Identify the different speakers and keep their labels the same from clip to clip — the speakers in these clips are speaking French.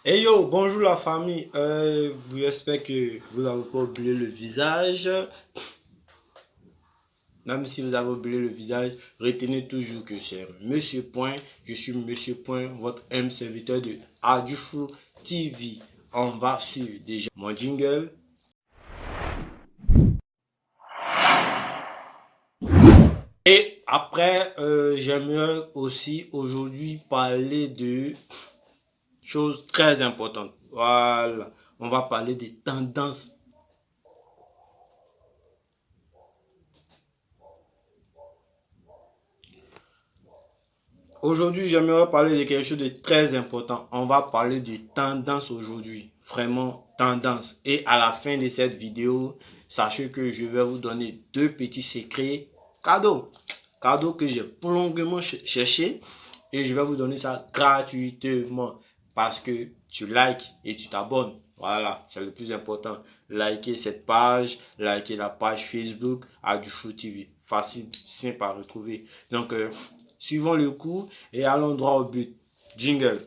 Speaker 1: Hey yo, bonjour la famille. J'espère que vous n'avez pas oublié le visage. Même si vous avez oublié le visage, retenez toujours que c'est Monsieur Point. Je suis Monsieur Point, votre M serviteur de Adufou TV. On va sur déjà mon jingle. Et après, j'aimerais aussi aujourd'hui parler de choses très importantes. Voilà, on va parler des tendances. Aujourd'hui, j'aimerais parler de quelque chose de très important. On va parler de tendance aujourd'hui. Vraiment tendance. Et à la fin de cette vidéo, sachez que je vais vous donner deux petits secrets cadeaux. Cadeaux que j'ai longuement cherché. Et je vais vous donner ça gratuitement. Parce que tu likes et tu t'abonnes. Voilà, c'est le plus important. Likez cette page, likez la page Facebook Adufou TV. Facile, simple à retrouver. Donc, suivons le cours et allons droit au but. Jingle.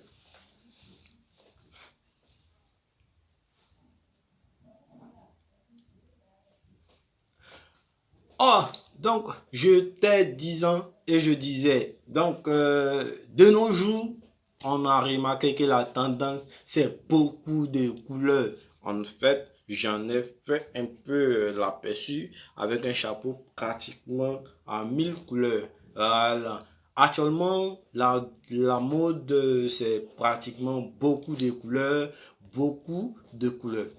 Speaker 1: Oh, donc, je t'ai 10 ans et je disais, donc, de nos jours, on a remarqué que la tendance, c'est beaucoup de couleurs. En fait, j'en ai fait un peu l'aperçu avec un chapeau pratiquement à 1000 couleurs. Voilà. Actuellement, la mode, c'est pratiquement beaucoup de couleurs, beaucoup de couleurs.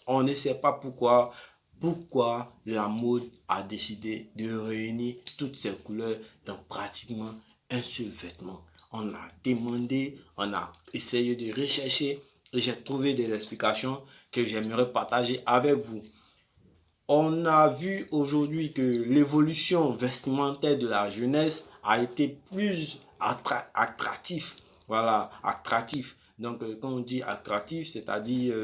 Speaker 1: On ne sait pas pourquoi la mode a décidé de réunir toutes ces couleurs dans pratiquement un seul vêtement. On a demandé, on a essayé de rechercher et j'ai trouvé des explications que j'aimerais partager avec vous. On a vu aujourd'hui que l'évolution vestimentaire de la jeunesse a été plus attractif. Voilà, attractif. Donc, quand on dit attractif, c'est-à-dire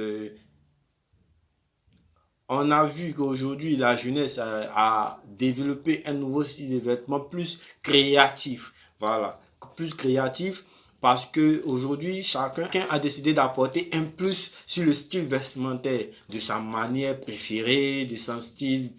Speaker 1: on a vu qu'aujourd'hui, la jeunesse a développé un nouveau style de vêtements plus créatif. Voilà, plus créatif parce que aujourd'hui, chacun a décidé d'apporter un plus sur le style vestimentaire, de sa manière préférée, de son style,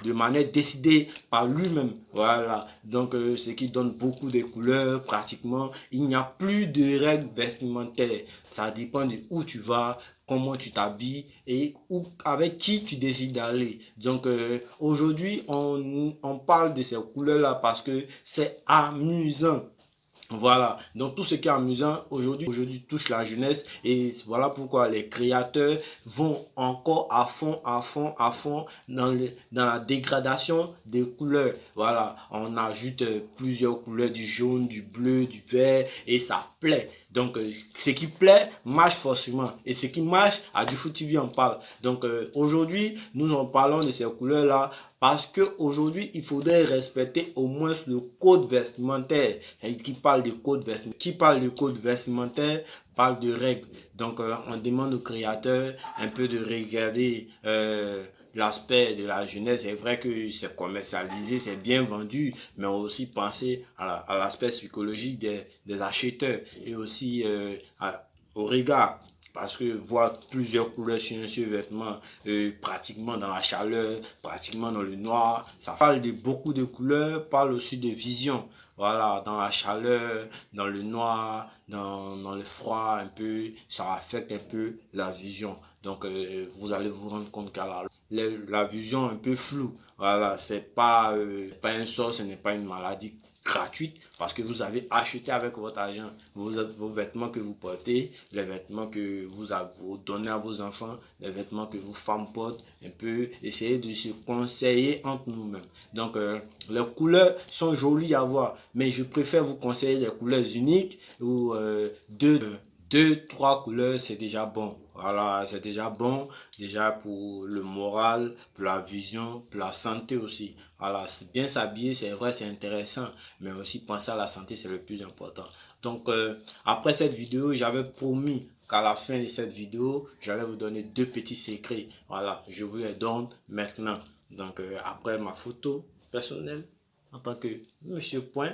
Speaker 1: de manière décidée par lui-même. Voilà. Donc, ce qui donne beaucoup de couleurs, pratiquement. Il n'y a plus de règles vestimentaires. Ça dépend de où tu vas, comment tu t'habilles et où, avec qui tu décides d'aller. Donc, aujourd'hui, on parle de ces couleurs-là parce que c'est amusant. Voilà, donc tout ce qui est amusant aujourd'hui touche la jeunesse et voilà pourquoi les créateurs vont encore à fond dans la dégradation des couleurs. Voilà, on ajoute plusieurs couleurs du jaune, du bleu, du vert et ça plaît. Donc, ce qui plaît marche forcément. Et ce qui marche, à du foot TV, on parle. Donc, aujourd'hui, nous en parlons de ces couleurs-là parce qu'aujourd'hui, il faudrait respecter au moins le code vestimentaire. Et qui parle de code vestimentaire parle de règles. Donc, on demande aux créateurs un peu de regarder l'aspect de la jeunesse. C'est vrai que c'est commercialisé, c'est bien vendu, mais aussi penser à l'aspect psychologique des acheteurs et aussi au regard. Parce que voir plusieurs couleurs sur un seul vêtement, pratiquement dans la chaleur, pratiquement dans le noir, ça parle de beaucoup de couleurs, parle aussi de vision. Voilà, dans la chaleur, dans le noir, dans le froid un peu, ça affecte un peu la vision. Donc, vous allez vous rendre compte qu'à la vision un peu floue. Voilà, c'est pas un sort, ce n'est pas une maladie gratuite parce que vous avez acheté avec votre argent vos vêtements que vous portez, les vêtements que vous donnez à vos enfants, les vêtements que vos femmes portent, un peu essayer de se conseiller entre nous-mêmes. Donc, les couleurs sont jolies à voir, mais je préfère vous conseiller les couleurs uniques ou deux, trois couleurs, c'est déjà bon. Voilà, c'est déjà bon, déjà pour le moral, pour la vision, pour la santé aussi. Voilà, bien s'habiller, c'est vrai, c'est intéressant, mais aussi penser à la santé, c'est le plus important. Donc, après cette vidéo, j'avais promis qu'à la fin de cette vidéo, j'allais vous donner deux petits secrets. Voilà, je vous les donne maintenant. Donc, après ma photo personnelle, en tant que Monsieur Point,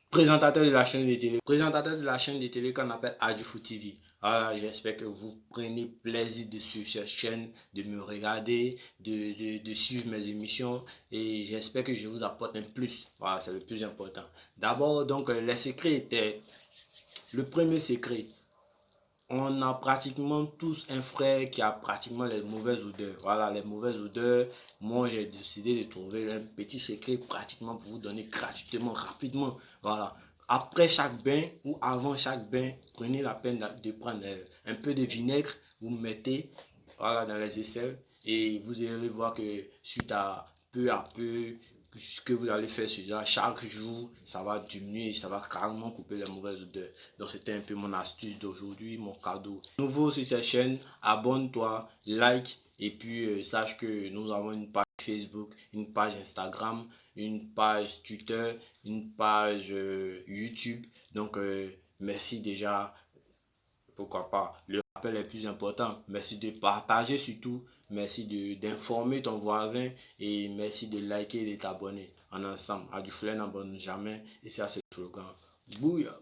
Speaker 1: présentateur de la chaîne de télé. Présentateur de la chaîne de télé qu'on appelle Adjufou TV. Voilà, j'espère que vous prenez plaisir de suivre cette chaîne, de me regarder, de suivre mes émissions et j'espère que je vous apporte un plus. Voilà, c'est le plus important. D'abord, donc, les secrets étaient... Le premier secret, on a pratiquement tous un frère qui a pratiquement les mauvaises odeurs. Voilà, les mauvaises odeurs. Moi, j'ai décidé de trouver un petit secret pratiquement pour vous donner gratuitement, rapidement. Voilà. Après chaque bain ou avant chaque bain, prenez la peine de prendre un peu de vinaigre. Vous mettez voilà, dans les aisselles et vous allez voir que suite à peu, ce que vous allez faire chaque jour, ça va diminuer, ça va carrément couper les mauvaises odeurs. Donc c'était un peu mon astuce d'aujourd'hui, mon cadeau. Nouveau sur cette chaîne, abonne-toi, like et puis sache que nous avons une page Facebook, une page Instagram, une page Twitter, une page YouTube. Donc merci déjà, pourquoi pas. Le rappel est plus important. Merci de partager surtout. Merci d'informer ton voisin et merci de liker et de t'abonner. En ensemble, à du fleur n'abonne jamais et ça c'est le slogan. Bouillard.